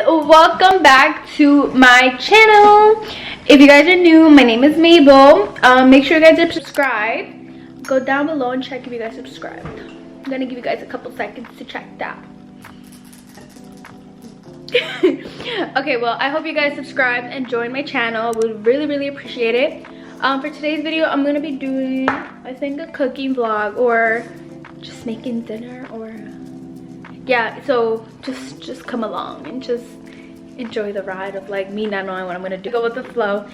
welcome back to my channel. If you guys are new, my name is Mabel. Make sure you guys are subscribed. Go down below and check if you guys subscribed. I'm gonna give you guys a couple seconds to check that. Okay, well, I hope you guys subscribed and joined my channel. I would really appreciate it. For today's video, I'm gonna be doing, I think, a cooking vlog or just making dinner, or yeah, so just come along and just enjoy the ride of like me not knowing what I'm gonna do. Go with the flow.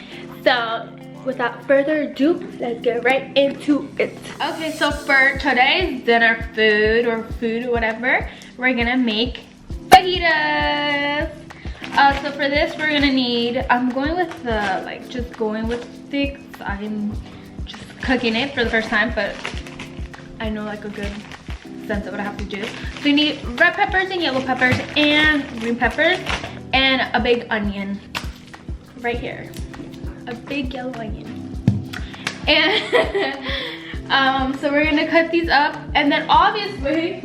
So without further ado, let's get right into it. Okay, so for today's dinner food or whatever, we're gonna make fajitas. So for this, we're gonna need, I'm going with the, just going with sticks. I'm just cooking it for the first time, but I know like a good sense of what I have to do. So you need red peppers and yellow peppers and green peppers and a big onion right here. A big yellow onion. And so we're gonna cut these up, and then obviously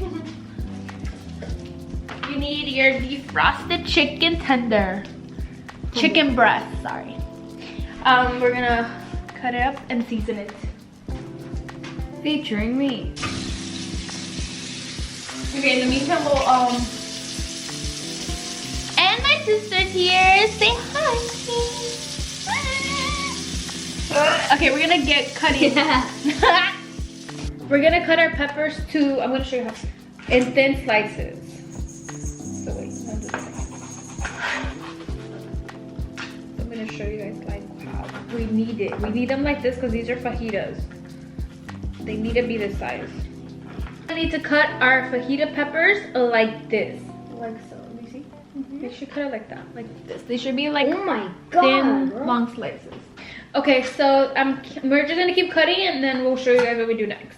you need your defrosted chicken tender. Chicken breast, sorry. We're gonna cut it up and season it. Featuring me. Okay, in the meantime, we'll, and my sister's here. Say hi. Okay, we're gonna get cutting. We're gonna cut our peppers to, I'm gonna show you how, in thin slices. So wait, I'm gonna show you guys like how we need it. We need them like this because these are fajitas. They need to be this size. We need to cut our fajita peppers like this. Like so. Let me see. They should cut it like that. Like this. They should be like thin, long slices. Okay, so we're just gonna keep cutting and then we'll show you guys what we do next.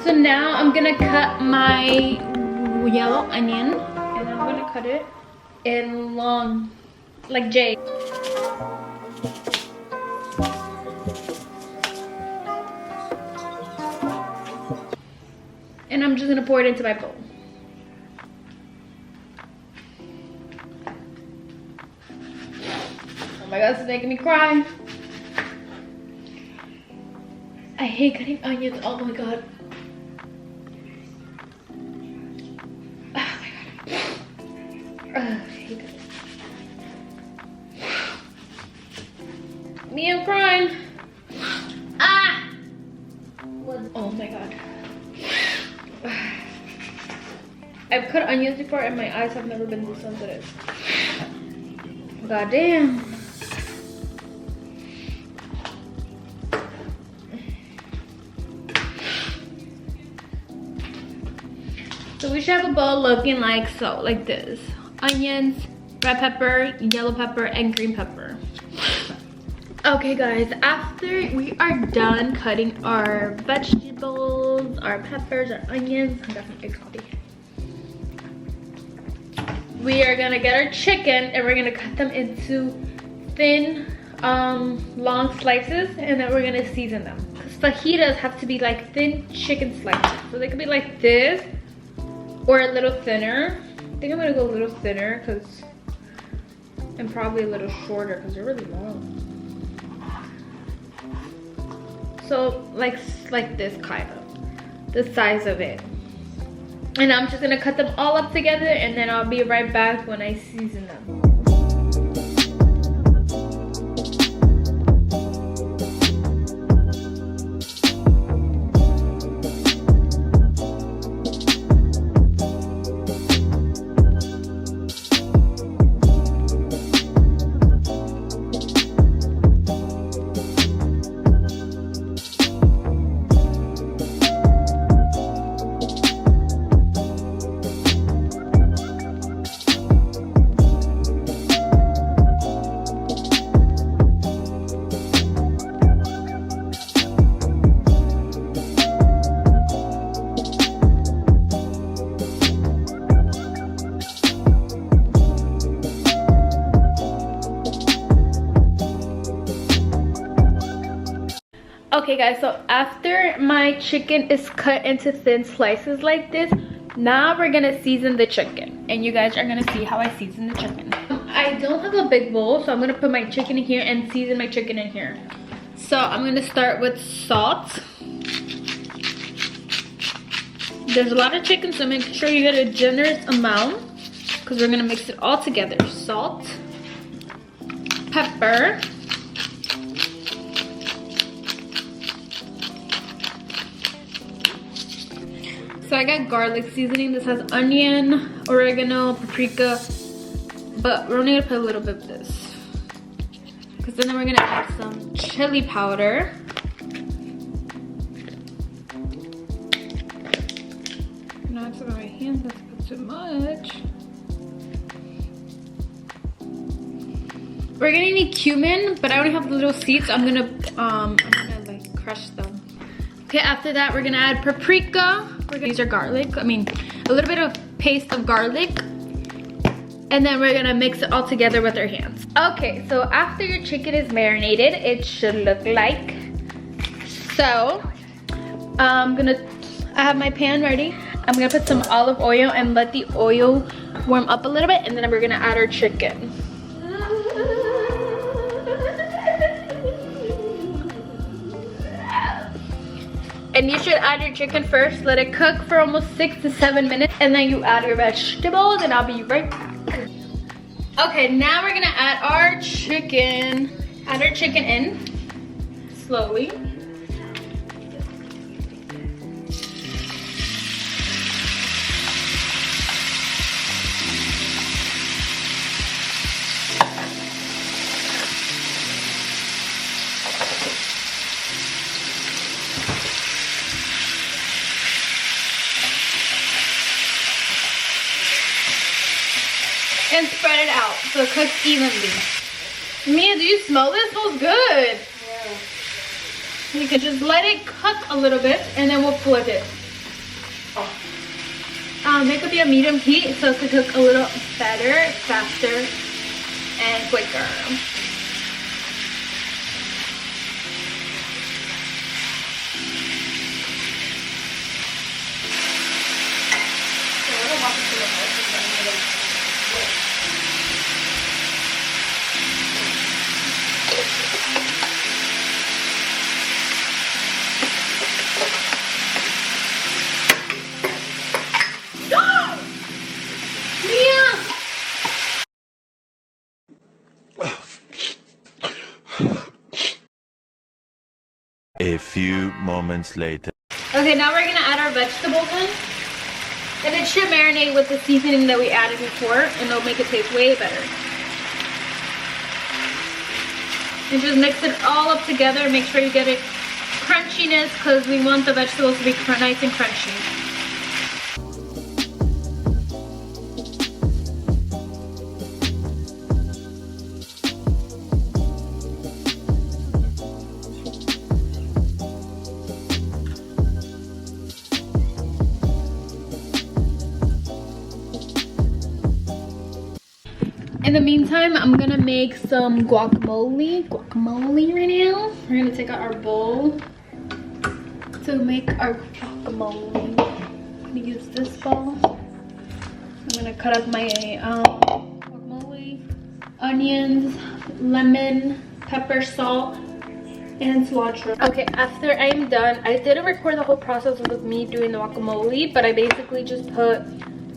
So now I'm gonna cut my yellow onion, and I'm gonna cut it in long, like J. And I'm just gonna pour it into my bowl. Oh my god, this is making me cry. I hate cutting onions, oh my god. Me, I'm crying. Ah! Oh my god. I've cut onions before and my eyes have never been this sensitive. God damn. So we should have a bowl looking like so, like this. Onions, red pepper, yellow pepper, and green pepper. Okay guys, after we are done cutting our vegetables, our peppers, our onions, I'm definitely coffee. We are gonna get our chicken and we're gonna cut them into thin, long slices, and then we're gonna season them. Because fajitas have to be like thin chicken slices. So they could be like this, or a little thinner. I think I'm gonna go a little thinner because, and probably a little shorter because they're really long. So like this kind of, the size of it. And I'm just gonna cut them all up together and then I'll be right back when I season them. Okay guys, so after my chicken is cut into thin slices like this, now we're gonna season the chicken. And you guys are gonna see how I season the chicken. I don't have a big bowl, so I'm gonna put my chicken in here and season my chicken in here. So I'm gonna start with salt. There's a lot of chicken, so make sure you get a generous amount because we're gonna mix it all together. Salt, pepper, so I got garlic seasoning. This has onion, oregano, paprika, but we're only gonna put a little bit of this. Because then we're gonna add some chili powder. Now it's on my hands, that's put too much. We're gonna need cumin, but I only have the little seeds, so I'm gonna like crush them. Okay, after that we're gonna add paprika. We're gonna use our garlic. I mean, a little bit of paste of garlic. And then we're gonna mix it all together with our hands. Okay, so after your chicken is marinated, it should look like. So, I have my pan ready. I'm gonna put some olive oil and let the oil warm up a little bit, and then we're gonna add our chicken. And you should add your chicken first, let it cook for almost 6 to 7 minutes, and then you add your vegetables, and I'll be right back. Okay, now we're gonna add our chicken. Add our chicken in, slowly. And spread it out so it cooks evenly. Mia, do you smell this? It smells good. Yeah. You can just let it cook a little bit and then we'll flip it. Make it be a medium heat so it can cook a little better, faster, and quicker. A few moments later. Okay, now we're gonna add our vegetables in. And it should marinate with the seasoning that we added before, and it'll make it taste way better. And just mix it all up together. Make sure you get it crunchiness because we want the vegetables to be nice and crunchy. In the meantime, I'm gonna make some guacamole right now. We're gonna take out our bowl to make our guacamole. I'm gonna use this bowl. I'm gonna cut up my guacamole, onions, lemon, pepper, salt, and cilantro. Okay, after I'm done, I didn't record the whole process of me doing the guacamole, but I basically just put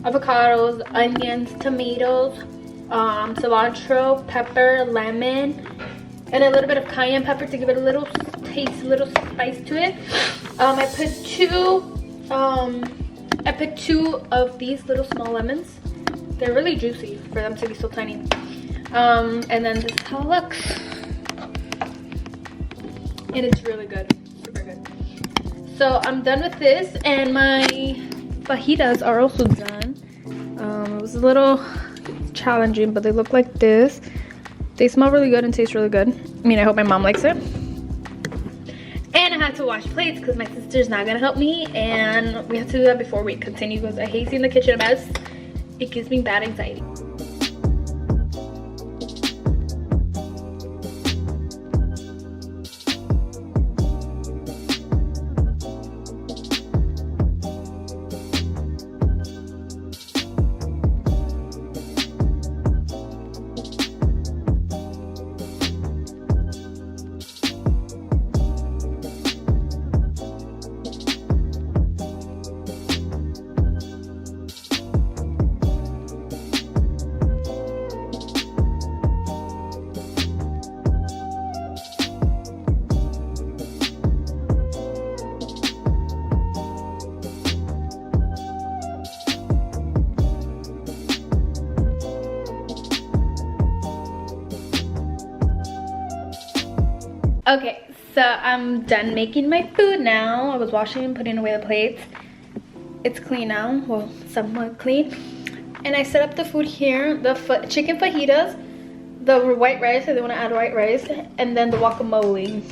avocados, onions, tomatoes, cilantro, pepper, lemon, and a little bit of cayenne pepper to give it a little taste, a little spice to it. I put two of these little small lemons. They're really juicy for them to be so tiny. And then this is how it looks. And it's really good, super good. So I'm done with this, and my fajitas are also done. It was a little challenging, but they look like this. They smell really good and taste really good. I mean, I hope my mom likes it. And I had to wash plates because my sister's not gonna help me, and we have to do that before we continue because I hate seeing the kitchen a mess. It gives me bad anxiety. Okay, so I'm done making my food now. I was washing and putting away the plates. It's clean now, well, somewhat clean. And I set up the food here, the chicken fajitas, the white rice, I didn't want to add white rice, and then the guacamole.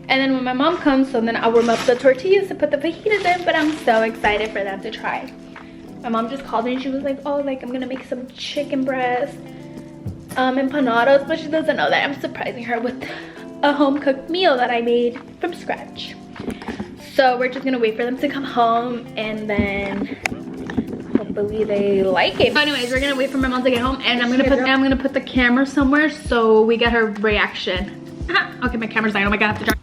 And then when my mom comes, so then I'll warm up the tortillas to put the fajitas in, but I'm so excited for them to try. My mom just called me and she was like, oh, like I'm gonna make some chicken breast, empanadas, but she doesn't know that I'm surprising her with a home-cooked meal that I made from scratch. So we're just gonna wait for them to come home, and then hopefully they like it. So anyways, we're gonna wait for my mom to get home, and I'm gonna put the camera somewhere so we get her reaction. Okay, my camera's dying. Oh my god, I have to charge.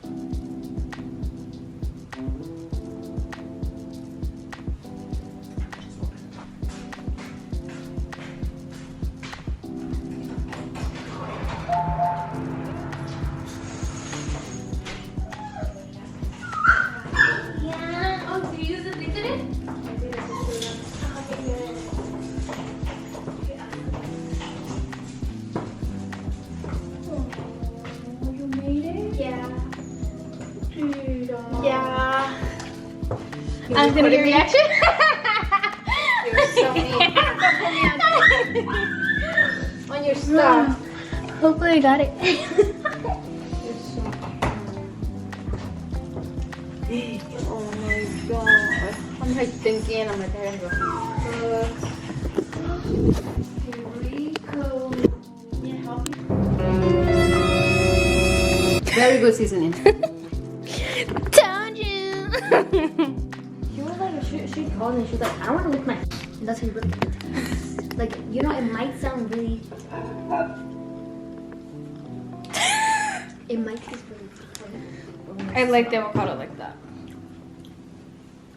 Yeah. I'm gonna get reaction. You're so mean. On your stuff. Hopefully I got it. Oh my god. I'm like thinking, I'm like, there you go. Very good seasoning. Told you. She was like, she called me, she was like, I don't want to lick my and that's really, like, you know, it might sound really, it might taste really I like the avocado like that.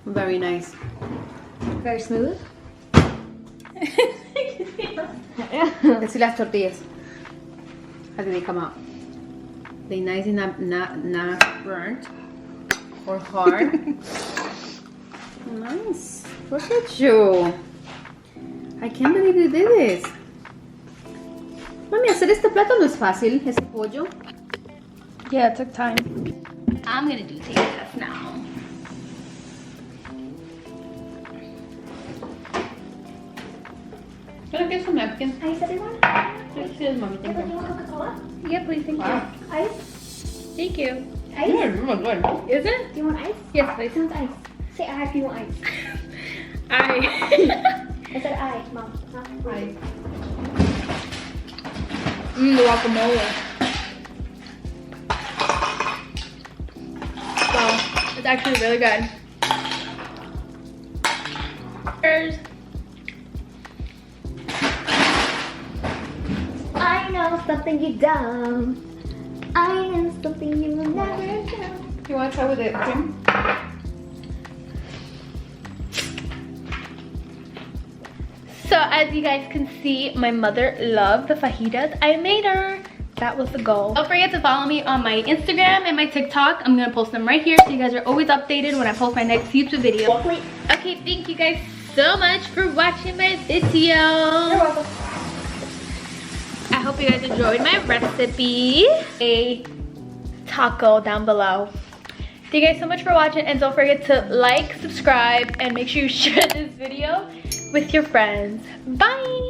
Very nice. very smooth. Let's see las tortillas. How do they come out? They nice and not burnt or hard. Nice. Look at you. I can't believe you did this. Mami, hacer este plato no es fácil, ese pollo. Yeah, it took time. I'm gonna do taste test now. Can I get some napkins? Ice, everyone? Yes, Mommy, thank Everyone, you. you want Coca-Cola? Yeah, please, thank Wow. Ice? you. Thank you. Ice? Oh my god. Is it? Do you want ice? Yes, please. Who wants ice? Say I if you want ice. I I said I, Mom. Huh? the guacamole. So, it's actually really good. Cheers. something you don't. I am something you will never know. You want to try with the cream? So as you guys can see, my mother loved the fajitas I made her. That was the goal. Don't forget to follow me on my Instagram and my TikTok. I'm gonna post them right here so you guys are always updated when I post my next YouTube video. Okay, thank you guys so much for watching my video. You're welcome. I hope you guys enjoyed my recipe. A taco down below. Thank you guys so much for watching, and don't forget to like, subscribe, and make sure you share this video with your friends. Bye!